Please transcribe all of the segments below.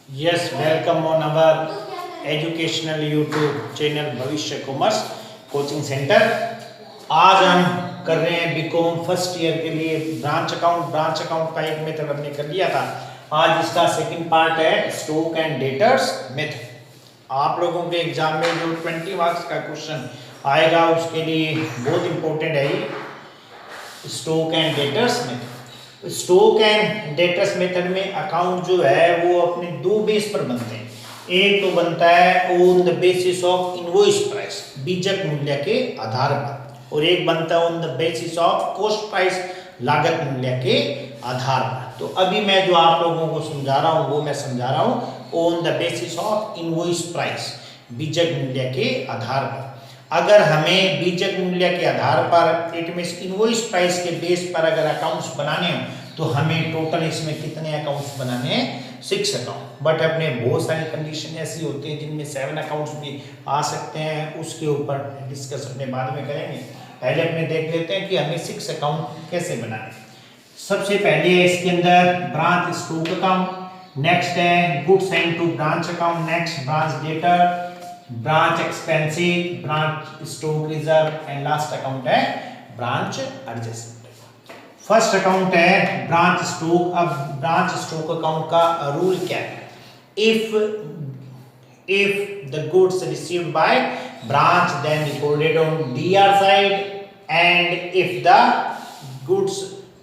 Yes, welcome on our educational YouTube channel भविष्य commerce coaching centre. आज हम कर रहे हैं बीकॉम फर्स्ट ईयर के लिए ब्रांच अकाउंट का एक मेथड हमने कर लिया था। आज इसका सेकंड पार्ट है स्टॉक एंड डेटर्स मेथड। आप लोगों के एग्जाम में जो 20 मार्क्स का क्वेश्चन आएगा उसके लिए बहुत इंपॉर्टेंट है ये stock and debtors method. Stock and debtors method में अकाउंट जो है वो अपने दो बेस पर बनते हैं। एक तो बनता है on the basis of invoice price, बीजक मूल्य के आधार पर, और एक बनता है on the basis of cost price, लागत मूल्य के आधार पर। तो अभी मैं जो आप लोगों को समझा रहा हूँ वो मैं समझा रहा हूँ on the basis of invoice price, बीजक मूल्य के आधार पर। अगर हमें बीजक मूल्य के आधार पर इट मींस इनवॉइस प्राइस के बेस पर अगर अकाउंट्स बनाने हो तो हमें टोटल इसमें कितने अकाउंट्स बनाने हैं? 6 अकाउंट। बट अपने बहुत सारी कंडीशन ऐसी होती हैं जिनमें 7 अकाउंट्स भी आ सकते हैं, उसके ऊपर डिस्कस अपने बाद में करेंगे। पहले अपने देख लेते हैं कि हमें 6 अकाउंट कैसे बनाने। सबसे पहले है इसके अंदर ब्रांच स्टॉक अकाउंट, नेक्स्ट है goods sent to branch account, next branch debtor, branch expensive, branch stock reserve and last account है ब्रांच एडजस्टमेंट। फर्स्ट अकाउंट है ब्रांच स्टॉक। अब ब्रांच स्टॉक अकाउंट का रूल क्या है? If the goods received by branch then recorded on DR side, and if the goods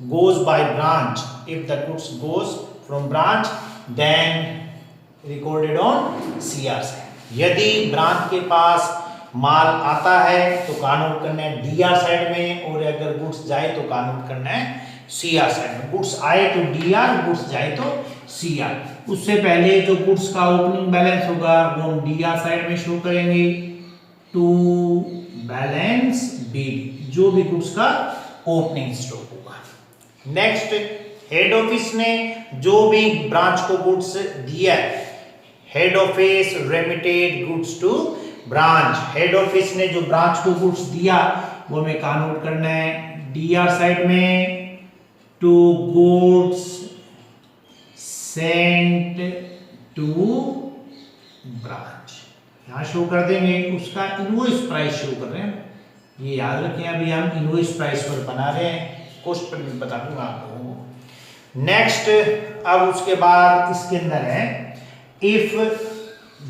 goes by branch, if the goods goes from branch then recorded on CR side। यदि branch के पास माल आता है तो कानून करना है डीआर साइड में, और अगर गुड्स जाए तो कानून करना है सीआर साइड में। गुड्स आए तो डीआर, गुड्स जाए तो सीआर। उससे पहले जो गुड्स का ओपनिंग बैलेंस होगा वो हम डीआर साइड में शो करेंगे टू बैलेंस बी, जो भी गुड्स का ओपनिंग स्टॉक होगा। नेक्स्ट, हेड ऑफिस ने जो भी ब्रांच को गुड्स दिया है, head office remitted goods to branch. Head office ने जो ब्रांच को गुड्स दिया वो हमें काउंट करना है डीआर साइड में to goods sent to branch. यहां शो कर देंगे, उसका इनवॉइस प्राइस शो कर रहे हैं। ये याद रखें, अभी हम इनवॉइस प्राइस पर बना रहे हैं, कॉस्ट पर भी बता दूंगा आप लोगों को। नेक्स्ट, अब उसके बाद इसके अंदर है if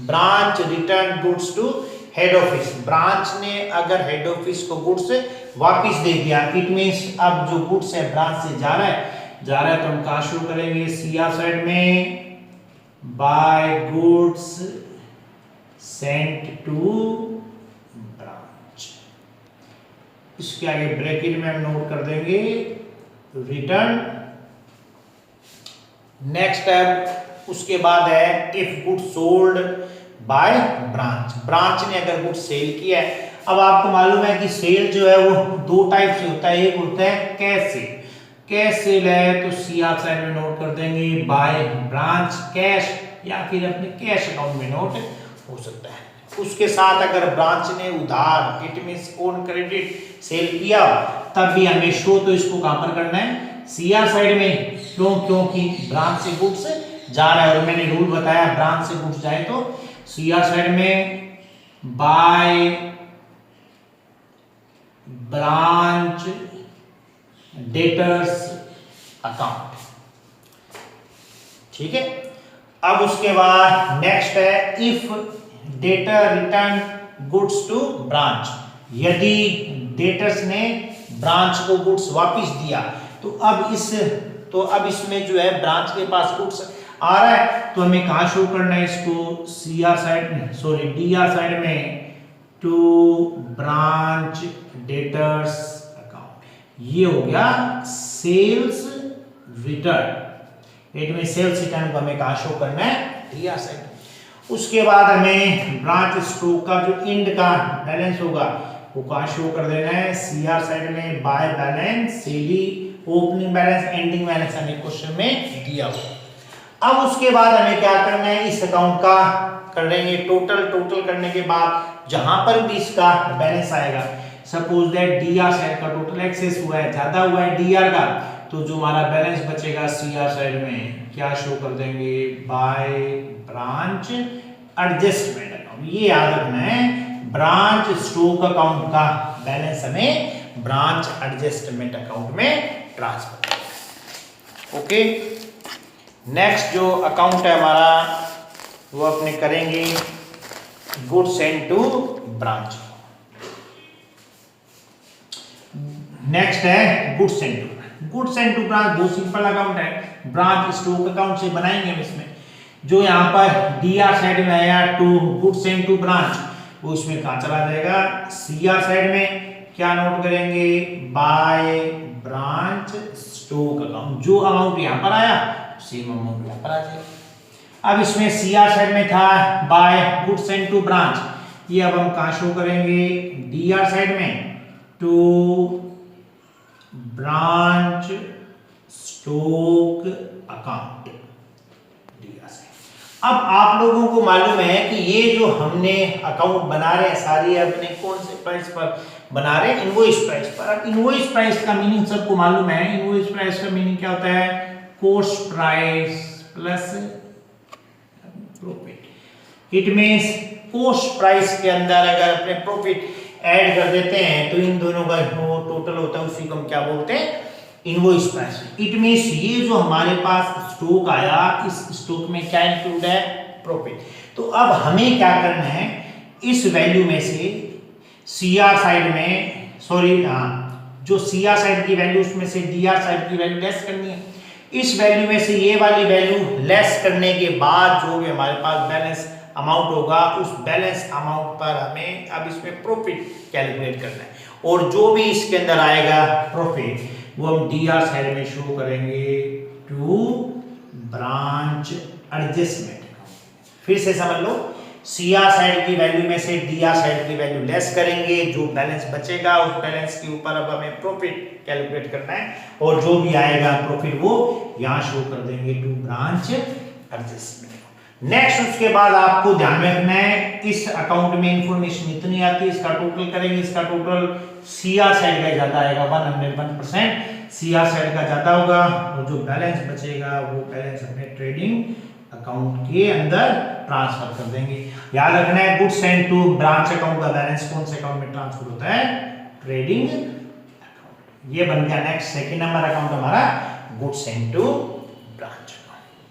branch return goods to head office. Branch ने अगर हेड ऑफिस को गुड्स वापस दे दिया, इट मींस अब जो गुड्स है ब्रांच से जा रहा है तो हम कहां शो करेंगे? सीआर साइड में by goods sent to branch. इसके आगे ब्रैकेट में हम नोट कर देंगे रिटर्न। नेक्स्ट है उसके बाद है if good sold by branch. Branch ने अगर गुड सेल किया है, अब आपको मालूम है कि सेल जो है वो दो टाइप से होता है। एक होता है कैश सेल। कैश सेल है तो सीआर साइड में नोट कर देंगे बाय ब्रांच कैश, या फिर अपने कैश अकाउंट में नोट हो सकता है। उसके साथ अगर ब्रांच ने उधार it means on credit sale किया तब भी हमें शो तो इसको कहां पर करना है? सीआर साइड में। क्योंकि ब्रांच से गुड्स जा रहा है और मैंने रूल बताया ब्रांच से गुड्स जाए तो सीआर साइड में बाय ब्रांच डेटर्स अकाउंट। ठीक है। अब उसके बाद नेक्स्ट है if debtor return goods to branch. यदि डेटर्स ने ब्रांच को गुड्स वापस दिया तो अब इसमें जो है ब्रांच के पास गुड्स आ रहा है तो हमें कहां शो करना है इसको? सीआर साइड में, सॉरी डीआर साइड में टू ब्रांच डेटर्स अकाउंट। ये हो गया सेल्स रिटर्न। इट में सेल्स रिटर्न को हमें कहां शो करना है? DR side. उसके बाद हमें ब्रांच स्टॉक का जो एंड का बैलेंस होगा वो कहां शो कर देना है? सीआर साइड में बाय बैलेंस सेली, ओपनिंग बैलेंस एंडिंग बैलेंस हमें क्वेश्चन में दिया हो। अब उसके बाद हमें क्या करना है? इस अकाउंट का कर देंगे टोटल करने के बाद जहां पर भी इसका बैलेंस आएगा, सपोज दैट डीआर साइड का टोटल एक्सेस हुआ है, ज्यादा हुआ है डीआर का, तो जो हमारा बैलेंस बचेगा सीआर साइड में क्या शो कर देंगे, बाय ब्रांच एडजस्टमेंट अकाउंट। ये याद रखना है, ब्रांच स्टॉक अकाउंट का बैलेंस हमें ब्रांच एडजस्टमेंट अकाउंट में ट्रांसफर करना है। ओके, नेक्स्ट जो अकाउंट है हमारा वो अपने करेंगे goods and to branch. Next है goods and to. Goods and to branch बहुत सिंपल अकाउंट है, ब्रांच स्टॉक अकाउंट से बनाएंगे हम इसमें। जो यहाँ पर डीआर साइड में आया to goods and to branch, वो इसमें कहाँ चला जाएगा, सीआर साइड में क्या नोट करेंगे, बाय ब्रांच स्टॉक अकाउंट। जो अमाउंट यहाँ पर आया सेम अमाउंट यहाँ पर आ जाएगा। अब इसमें सीआर साइड में था by goods and to branch, ये अब हम कहाँ शो करेंगे, डीआर साइड में to branch stock account DR side. अब आप लोगों को मालूम है कि ये जो हमने अकाउंट बना रहे हैं सारी अपने कौन से प्राइस पर बना रहे हैं, इनवॉइस प्राइस पर। अब इनवॉइस प्राइस का मीनिंग सबको मालूम है, इनवॉइस प्राइस का मीनिंग क्या होता है, cost price plus profit. It means cost price के अंदर अगर अपने प्रॉफिट ऐड कर देते हैं तो इन दोनों का जो टोटल होता है उसी को हम क्या बोलते हैं, इनवॉइस प्राइस। इट मींस ये जो हमारे पास स्टॉक आया, इस स्टॉक में क्या इंक्लूड है, प्रॉफिट। तो अब हमें क्या करना है, इस वैल्यू में से सीआर साइड में, सॉरी जो सीआर साइड की वैल्यू उसमें से डीआर साइड की वैल्यू लेस करनी है। इस वैल्यू में से ये वाली वैल्यू लेस करने के बाद जो भी हमारे पास बैलेंस अमाउंट होगा, उस बैलेंस अमाउंट पर हमें अब इसमें प्रॉफिट कैलकुलेट करना है। और जो भी इसके अंदर आएगा प्रॉफिट वो हम डीआर साइड में शो करेंगे टू ब्रांच एडजस्टमेंट। फिर से समझ लो, सीआर साइड की वैल्यू में से डीआर साइड की वैल्यू लेस करेंगे, जो बैलेंस बचेगा उस बैलेंस के ऊपर अब हमें प्रॉफिट कैलकुलेट करना है, और जो भी आएगा प्रॉफिट वो यहाँ शो कर देंगे टू ब्रांच एडजस्टमेंट। नेक्स्ट उसके बाद आपको ध्यान में रखना है, इस अकाउंट में इंफॉर्मेशन इतनी आती है, इसका टोटल करेंगे, इसका टोटल सीआर साइड का ज्यादा आएगा, 101% सीआर साइड का ज्यादा होगा, और जो बैलेंस बचेगा वो बैलेंस अपने ट्रेडिंग अकाउंट के अंदर ट्रांसफर कर देंगे। याद रखना है, goods and to branch account का बैलेंस कौन से अकाउंट में ट्रांसफर होता है, ट्रेडिंग अकाउंट। ये बन गया नेक्स्ट सेकंड नंबर अकाउंट हमारा goods and to branch.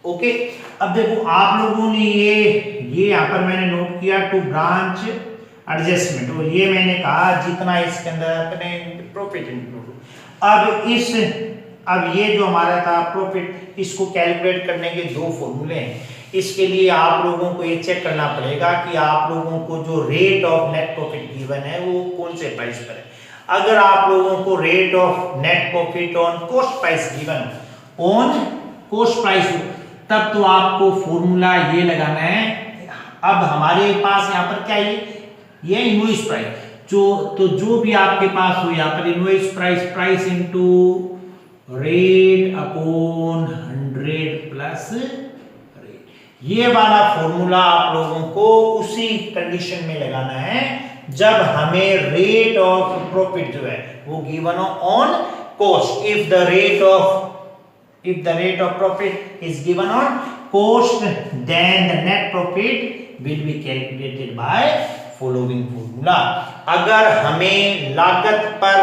Okay, अब देखो आप लोगों ने ये यहाँ पर मैंने नोट किया टू ब्रांच एडजस्टमेंट, और ये मैंने कहा जितना इसके अंदर अपने प्रॉफिट इंक्लूड। अब ये जो हमारा था प्रॉफिट, इसको कैलकुलेट करने के दो फॉर्मूले हैं। इसके लिए आप लोगों को ये चेक करना पड़ेगा कि आप लोगों को जो rate of net profit given है वो कौन से प्राइस पर है। अगर आप लोगों को rate of net profit on cost price given on cost price, तब तो आपको फॉर्मूला ये लगाना है। अब हमारे पास यहाँ पर क्या है, ये इनवॉइस प्राइस, जो भी आपके पास हो यहाँ पर invoice price into rate upon 100 plus rate. ये वाला फॉर्मूला आप लोगों को उसी कंडीशन में लगाना है जब हमें रेट ऑफ प्रॉफिट जो है वो given on cost. If the rate of profit is given on cost, then the net profit will be calculated by following formula। अगर हमें लागत पर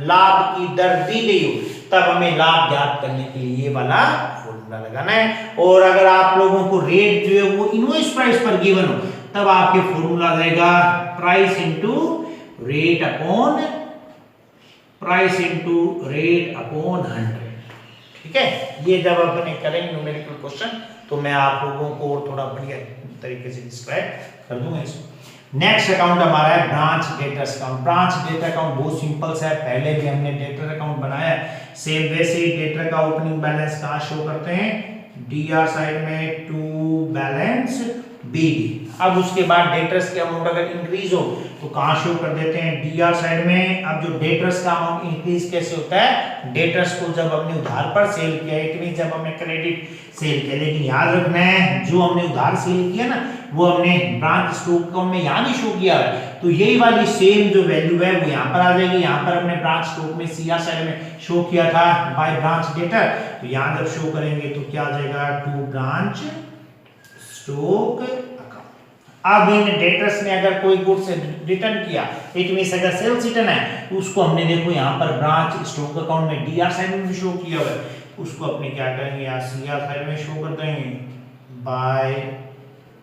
लाभ की दर दी गई हो तब हमें लाभ ज्ञात करने के लिए ये वाला फॉर्मूला लगाना है। और अगर आप लोगों को रेट जो है वो इनवॉइस प्राइस पर गिवन हो तब आपके फॉर्मूला रहेगा प्राइस इनटू रेट अपॉन 100। ठीक है, ये जब अपने करेंगे न्यूमेरिकल क्वेश्चन तो मैं आप लोगों को और थोड़ा बढ़िया तरीके से डिस्क्राइब कर दूंगा इसको। नेक्स्ट अकाउंट हमारा है branch debtors account. Branch debtor account बहुत सिंपल सा है, पहले भी हमने डेटर अकाउंट बनाया है, सेम वैसे ही डेटर का ओपनिंग बैलेंस कहाँ शो करते हैं, डीआर साइड में टू बैलेंस बीडी। अब उसके बाद डेटर्स की अमाउंट अगर इंक्रीज हो तो कहाँ शो कर देते हैं, डीआर साइड में। अब जो डेटर्स का अमाउंट इंक्रीज कैसे होता है, डेटर्स को जब हमने उधार पर सेल किया, इट मीन जब हमने क्रेडिट सेल किया। लेकिन याद रखना है जो हमने उधार सेल किया ना वो हमने ब्रांच स्टॉक अकाउंट में यहाँ भी शो किया है, तो यही वाली सेम जो वैल्यू है वो यहाँ पर आ जाएगी। यहाँ पर हमने ब्रांच स्टॉक में सीआर साइड में शो किया था बाय ब्रांच डेटर, तो यहाँ जब शो करेंगे तो क्या आ जाएगा, टू ब्रांच स्टॉक अकाउंट। अब इन डेटर्स ने अगर कोई गुड्स रिटर्न किया, इट मींस अगर सेल्स रिटर्न है तो उसको हमने देखो यहाँ पर ब्रांच स्टॉक अकाउंट में डीआर साइड में भी शो किया हुआ है, उसको अपने क्या करेंगे यहाँ सीआर साइड में शो कर देंगे by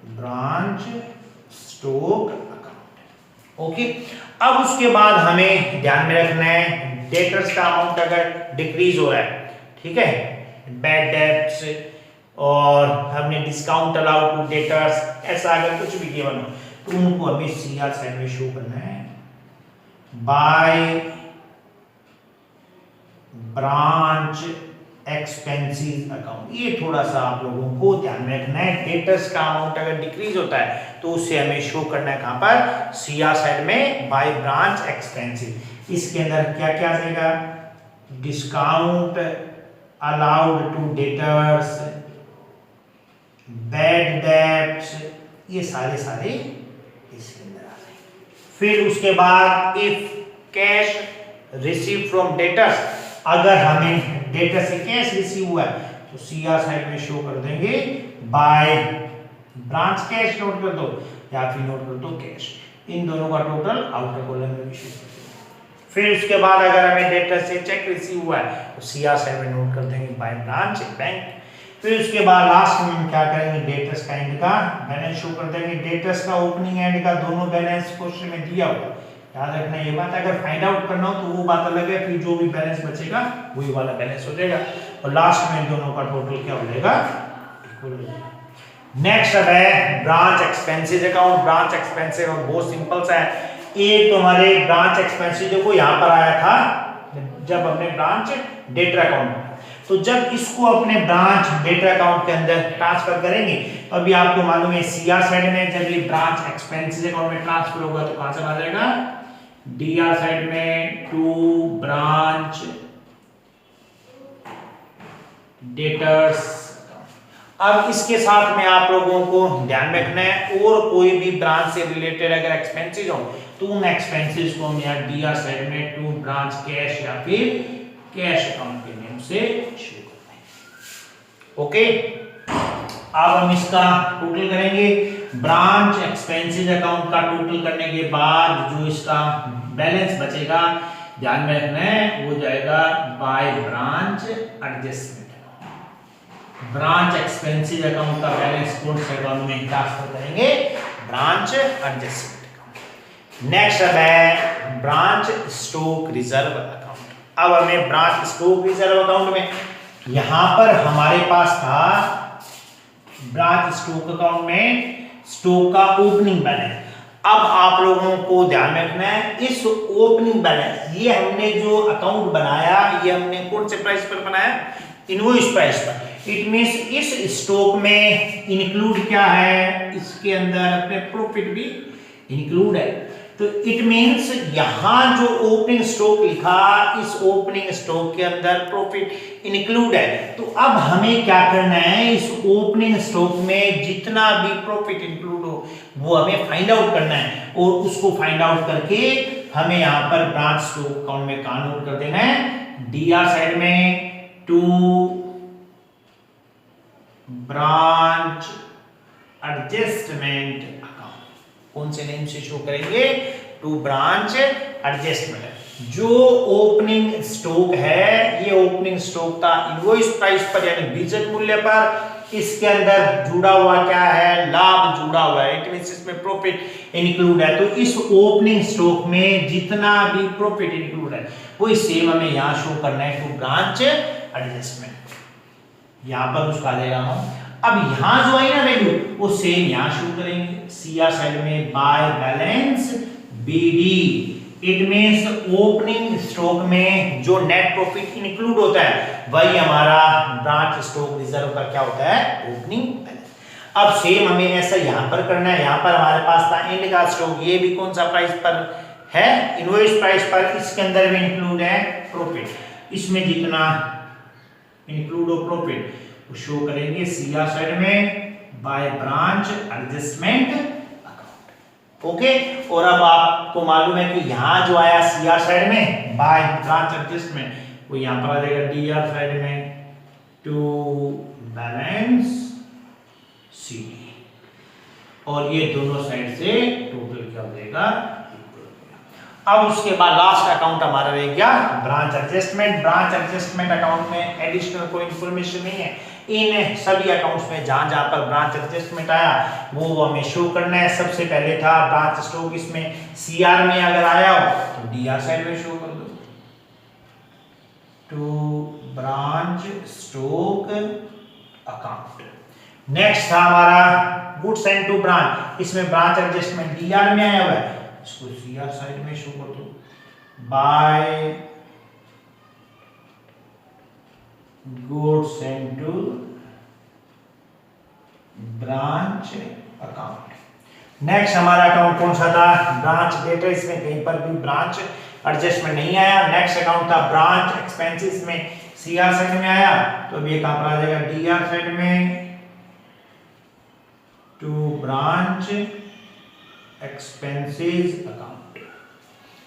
branch stock account. Okay, अब उसके बाद हमें ध्यान में रखना है डेटर्स का अमाउंट अगर डिक्रीज हो रहा है, ठीक है, बैड डेट्स और हमने डिस्काउंट अलाउड टू डेटर्स, ऐसा अगर कुछ भी गिवन हो तो उनको हमें सीआर साइड में शो करना है बाय ब्रांच एक्सपेंसेस अकाउंट। ये थोड़ा सा आप लोगों को ध्यान में रखना है, डेटर्स का अमाउंट अगर डिक्रीज होता है तो उसे हमें शो करना है कहां पर, सीआर साइड में बाय ब्रांच एक्सपेंसेस। इसके अंदर क्या क्या आ जाएगा, discount allowed to debtors, bad debts, ये सारे इसके अंदर आ जाएंगे। फिर उसके बाद if cash receive from debtors, अगर हमें डेटर से कैश रिसीव हुआ है तो सीआर साइड में शो कर देंगे बाय ब्रांच कैश, नोट कर दो या फिर नोट कर दो कैश, इन दोनों का टोटल आउटर कॉलम में भी शो कर देंगे। फिर उसके बाद अगर हमें डेटर से चेक रिसीव हुआ है तो सीआर साइड में नोट कर देंगे बाय ब्रांच बैंक। फिर उसके बाद लास्ट में हम क्या करेंगे, डेटर्स का एंड का बैलेंस शो कर देंगे। डेटर्स का ओपनिंग एंड का दोनों बैलेंस क्वेश्चन में दिया हुआ, याद रखना ये बात। अगर फाइंड आउट करना हो तो वो बात अलग है, फिर जो भी बैलेंस बचेगा वही वाला बैलेंस हो जाएगा और लास्ट में दोनों का टोटल क्या हो जाएगा, नेक्स्ट अब है branch expenses account. Branch expenses और बहुत सिंपल सा है, एक तो हमारे ब्रांच एक्सपेंसेस देखो यहाँ पर आया था जब हमने ब्रांच डेटर अकाउंट, तो जब इसको अपने ब्रांच डेटर अकाउंट के अंदर ट्रांसफर करेंगे तो अभी आपको मालूम है सीआर साइड में जब ये ब्रांच एक्सपेंसेस अकाउंट में ट्रांसफर होगा तो कहां से आ जाएगा, डीआर साइड में टू ब्रांच डेटर्स। अब इसके साथ में आप लोगों को ध्यान में रखना है और कोई भी ब्रांच से रिलेटेड अगर एक्सपेंसेस हो तो उन एक्सपेंसेस को हम यहाँ डीआर साइड में टू ब्रांच कैश या फिर कैश अकाउंट के नेम से शो करते हैं। ओके, अब हम इसका टोटल करेंगे। ब्रांच एक्सपेंसेस अकाउंट का टोटल करने के बाद जो इसका बैलेंस बचेगा ध्यान में रखना है वो जाएगा by branch adjustment. Branch expenses account का बैलेंस कौन से अकाउंट में ट्रांसफर करेंगे, ब्रांच एडजस्टमेंट अकाउंट। नेक्स्ट अब है ब्रांच स्टॉक रिजर्व अकाउंट। अब हमें ब्रांच स्टॉक रिजर्व अकाउंट में यहां पर हमारे पास था ब्रांच स्टॉक अकाउंट में स्टॉक का ओपनिंग बैलेंस। अब आप लोगों को ध्यान में रखना है इस ओपनिंग बैलेंस, ये हमने जो अकाउंट बनाया ये हमने कौन से प्राइस पर बनाया, इनवॉइस प्राइस पर। इट मींस इस स्टॉक में इंक्लूड क्या है, इसके अंदर अपने प्रॉफिट भी इंक्लूड है। तो इट मींस यहां जो ओपनिंग स्टॉक लिखा इस ओपनिंग स्टॉक के अंदर प्रॉफिट इंक्लूड है। तो अब हमें क्या करना है, इस ओपनिंग स्टॉक में जितना भी प्रॉफिट इंक्लूड हो वो हमें फाइंड आउट करना है और उसको फाइंड आउट करके हमें यहां पर ब्रांच स्टॉक अकाउंट में कहां नोट कर देना है, डीआर साइड में टू ब्रांच एडजस्टमेंट अकाउंट। कौन से नेम से शो करेंगे, टू ब्रांच एडजस्टमेंट। जो ओपनिंग स्टॉक है ये ओपनिंग स्टॉक था इनवॉइस प्राइस पर यानी बीजक मूल्य पर, इसके अंदर जुड़ा हुआ क्या है, लाभ जुड़ा हुआ है, इट मींस इसमें प्रॉफिट इंक्लूड है। तो इस ओपनिंग स्टॉक में जितना भी प्रॉफिट इंक्लूड है वही सेम हमें यहां शो करना है, टू ब्रांच एडजस्टमेंट। यहां पर उसका आ जाएगा हम, अब यहां जो है ना वैल्यू वो सेम यहां शो करेंगे सीआर साइड में by balance BD. It means opening stock में जो नेट प्रॉफिट इंक्लूड होता है वही हमारा ब्रांच स्टॉक रिजर्व का क्या होता है, ओपनिंग बैलेंस। अब सेम हमें ऐसा यहाँ पर करना है। यहाँ पर हमारे पास था एंड का स्टॉक, ये भी कौन सा प्राइस पर है, इनवॉइस प्राइस पर। इसके अंदर भी इंक्लूड है प्रॉफिट, इसमें जितना इंक्लूड हो प्रॉफिट वो शो करेंगे सीआर साइड में by branch adjustment account. Okay, और अब आपको मालूम है कि यहाँ जो आया सीआर साइड में बाय ब्रांच एडजस्टमेंट, वो यहाँ पर आ जाएगा डीआर साइड में टू बैलेंस सी, और ये दोनों साइड से टोटल क्या हो जाएगा। अब उसके बाद लास्ट अकाउंट हमारा रह गया branch adjustment. Branch adjustment account में एडिशनल कोई इंफॉर्मेशन नहीं है। इन सभी अकाउंट्स में जहां पर ब्रांच एडजस्टमेंट आया वो हमें शो करना है। सबसे पहले था ब्रांच स्टॉक, इसमें सीआर में अगर आया हो तो डीआर साइड में शो कर दो to branch stock account. Next था हमारा गुड्स एंड टू ब्रांच, इसमें ब्रांच एडजस्टमेंट डीआर में आया हुआ है, इसको सीआर साइड में शो कर दो by goods and to branch account. Next हमारा अकाउंट कौन सा था, ब्रांच डेटा, इसमें कहीं पर भी ब्रांच एडजस्टमेंट नहीं आया। नेक्स्ट अकाउंट था ब्रांच एक्सपेंसेस में सीआर साइड में आया, तो अब ये कहां पर आ जाएगा डीआर साइड में टू ब्रांच एक्सपेंसेस अकाउंट।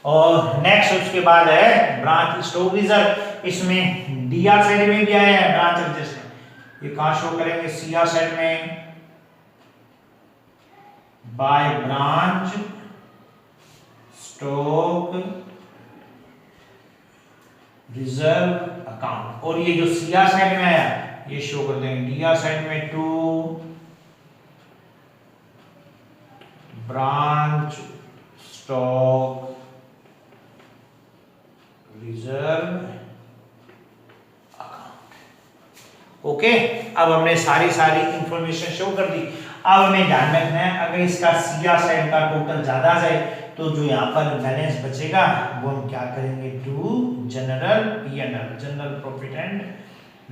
और नेक्स्ट उसके बाद है ब्रांच स्टॉक रिजर्व, इसमें डीआर साइड में भी आया है ब्रांच एडजस्टमेंट, ये कहां शो करेंगे सीआर साइड में by branch stock reserve account. और ये जो सीआर साइड में आया ये शो कर देंगे डीआर साइड में to branch stock reserve account. Okay, अब हमने सारी इंफॉर्मेशन शो कर दी। अब हमें ध्यान रखना है अगर इसका सीआर साइड का टोटल ज्यादा आ जाए तो जो यहाँ पर बैलेंस बचेगा वो हम क्या करेंगे, to general P and L, general profit and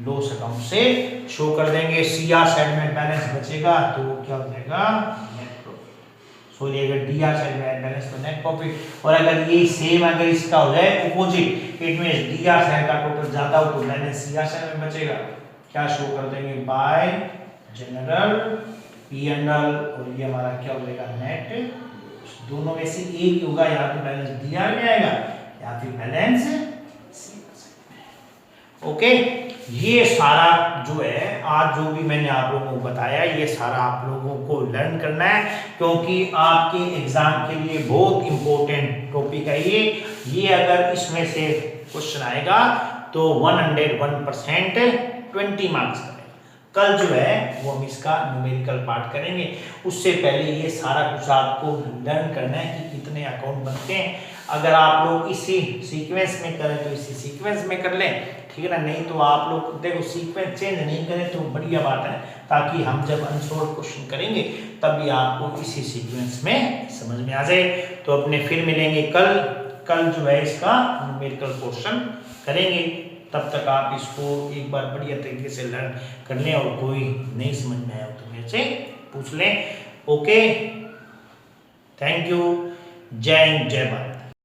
loss account से शो कर देंगे। सीआर साइड में बैलेंस बचेगा तो वो क्या हो जाएगा, नेट प्रॉफिट। सॉरी, अगर डीआर साइड में बैलेंस तो नेट प्रॉफिट, और अगर ये सेम अगर इसका हो जाए opposite, it means DR side का टोटल ज्यादा हो तो बैलेंस सीआर साइड में बचेगा, क्या शो कर देंगे बाय जनरल पी&एल, और ये हमारा क्या हो जाएगा नेट। दोनों में से एक होगा, या तो बैलेंस डीआर में आएगा या फिर बैलेंस सीआर साइड में। ओके, ये सारा जो है आज जो भी मैंने आप लोगों को बताया ये सारा आप लोगों को लर्न करना है, क्योंकि आपके एग्जाम के लिए बहुत इंपॉर्टेंट टॉपिक है ये अगर इसमें से क्वेश्चन आएगा तो 101% 20 मार्क्स का। कल जो है वो हम इसका न्यूमेरिकल पार्ट करेंगे, उससे पहले ये सारा कुछ आपको लर्न करना है कि कितने अकाउंट बनते हैं। अगर आप लोग इसी सीक्वेंस में करें तो इसी सीक्वेंस में कर लें, ठीक है ना, नहीं तो आप लोग देखो सीक्वेंस चेंज नहीं करें तो बढ़िया बात है, ताकि हम जब अनसॉल्व क्वेश्चन करेंगे तभी आपको इसी सीक्वेंस में समझ में आ जाए। तो अपने फिर मिलेंगे कल जो है इसका न्यूमेरिकल पोर्शन करेंगे। तब तक आप इसको एक बार बढ़िया तरीके से लर्न कर लें, और कोई नहीं समझ में आया तो मेरे से पूछ लें। ओके, थैंक यू, जय हिंद, जय भारत।